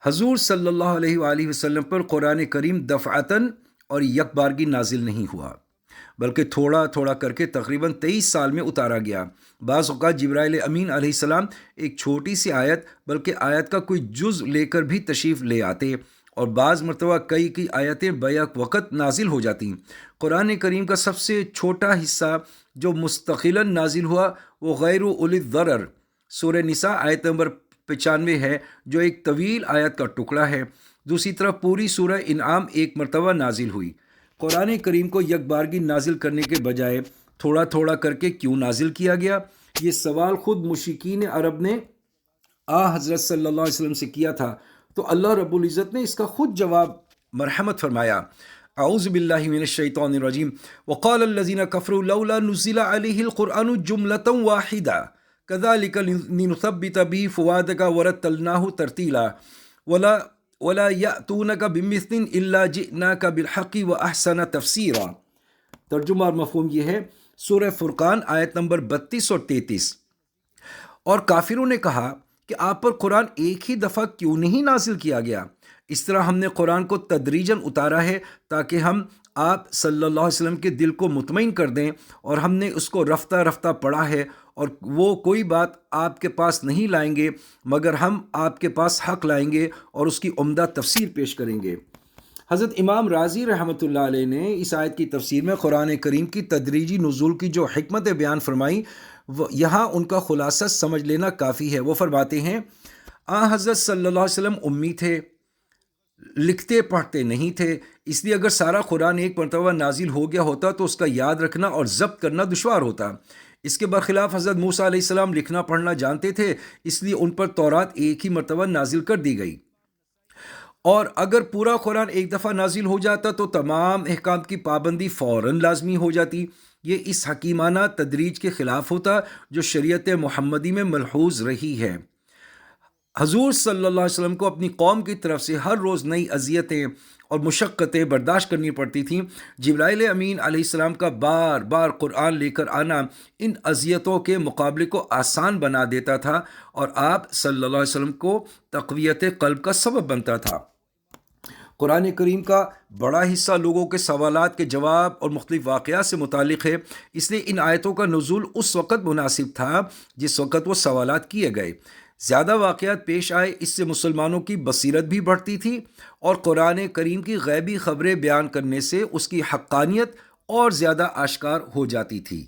حضور صلی اللہ علیہ وآلہ وسلم پر قرآن کریم دفعتاً اور یک بارگی نازل نہیں ہوا، بلکہ تھوڑا تھوڑا کر کے تقریباً 23 سال میں اتارا گیا۔ بعض اوقات جبرائیل امین علیہ السلام ایک چھوٹی سی آیت بلکہ آیت کا کوئی جز لے کر بھی تشریف لے آتے، اور بعض مرتبہ کئی آیتیں بیک وقت نازل ہو جاتی۔ قرآن کریم کا سب سے چھوٹا حصہ جو مستقلاً نازل ہوا وہ غیر اولی الضرر سورہ نساء آیت نمبر 95 ہے، جو ایک طویل آیت کا ٹکڑا ہے۔ دوسری طرف پوری سورہ انعام ایک مرتبہ نازل ہوئی۔ قرآن کریم کو یک بارگی نازل کرنے کے بجائے تھوڑا تھوڑا کر کے کیوں نازل کیا گیا؟ یہ سوال خود مشرکین عرب نے حضرت صلی اللہ علیہ وسلم سے کیا تھا، تو اللہ رب العزت نے اس کا خود جواب مرحمت فرمایا۔ اعوذ باللہ من الشیطان الرجیم وقال الذین کفروا لولا نزل علیہ القرآن جملۃ واحدہ کذالک لنثبت به فؤادک ورتلناہ ترتیلا ولا یأتونک بمثل الا جئناک بالحق واحسن تفسیرا۔ ترجمہ اور مفہوم یہ ہے، سورہ فرقان آیت نمبر 32 اور 33۔ اور کافروں نے کہا کہ آپ پر قرآن ایک ہی دفعہ کیوں نہیں نازل کیا گیا؟ اس طرح ہم نے قرآن کو تدریجاً اتارا ہے تاکہ ہم آپ صلی اللہ علیہ وسلم کے دل کو مطمئن کر دیں، اور ہم نے اس کو رفتہ رفتہ پڑھا ہے، اور وہ کوئی بات آپ کے پاس نہیں لائیں گے مگر ہم آپ کے پاس حق لائیں گے اور اس کی عمدہ تفسیر پیش کریں گے۔ حضرت امام رازی رحمۃ اللہ علیہ نے اس آیت کی تفسیر میں قرآن کریم کی تدریجی نزول کی جو حکمت بیان فرمائی، یہاں ان کا خلاصہ سمجھ لینا کافی ہے۔ وہ فرماتے ہیں، حضرت صلی اللہ علیہ وسلم امی تھے، لکھتے پڑھتے نہیں تھے، اس لیے اگر سارا قرآن ایک مرتبہ نازل ہو گیا ہوتا تو اس کا یاد رکھنا اور ضبط کرنا دشوار ہوتا۔ اس کے برخلاف حضرت موسیٰ علیہ السلام لکھنا پڑھنا جانتے تھے، اس لیے ان پر تورات ایک ہی مرتبہ نازل کر دی گئی، اور اگر پورا قرآن ایک دفعہ نازل ہو جاتا تو تمام احکام کی پابندی فوراً لازمی ہو جاتی۔ یہ اس حکیمانہ تدریج کے خلاف ہوتا جو شریعت محمدی میں ملحوظ رہی ہے۔ حضور صلی اللہ علیہ وسلم کو اپنی قوم کی طرف سے ہر روز نئی اذیتیں اور مشقتیں برداشت کرنی پڑتی تھیں۔ جبرائیل امین علیہ السلام کا بار بار قرآن لے کر آنا ان اذیتوں کے مقابلے کو آسان بنا دیتا تھا، اور آپ صلی اللہ علیہ وسلم کو تقویت قلب کا سبب بنتا تھا۔ قرآن کریم کا بڑا حصہ لوگوں کے سوالات کے جواب اور مختلف واقعات سے متعلق ہے، اس لیے ان آیتوں کا نزول اس وقت مناسب تھا جس وقت وہ سوالات کیے گئے۔ زیادہ واقعات پیش آئے، اس سے مسلمانوں کی بصیرت بھی بڑھتی تھی، اور قرآن کریم کی غیبی خبریں بیان کرنے سے اس کی حقانیت اور زیادہ آشکار ہو جاتی تھی۔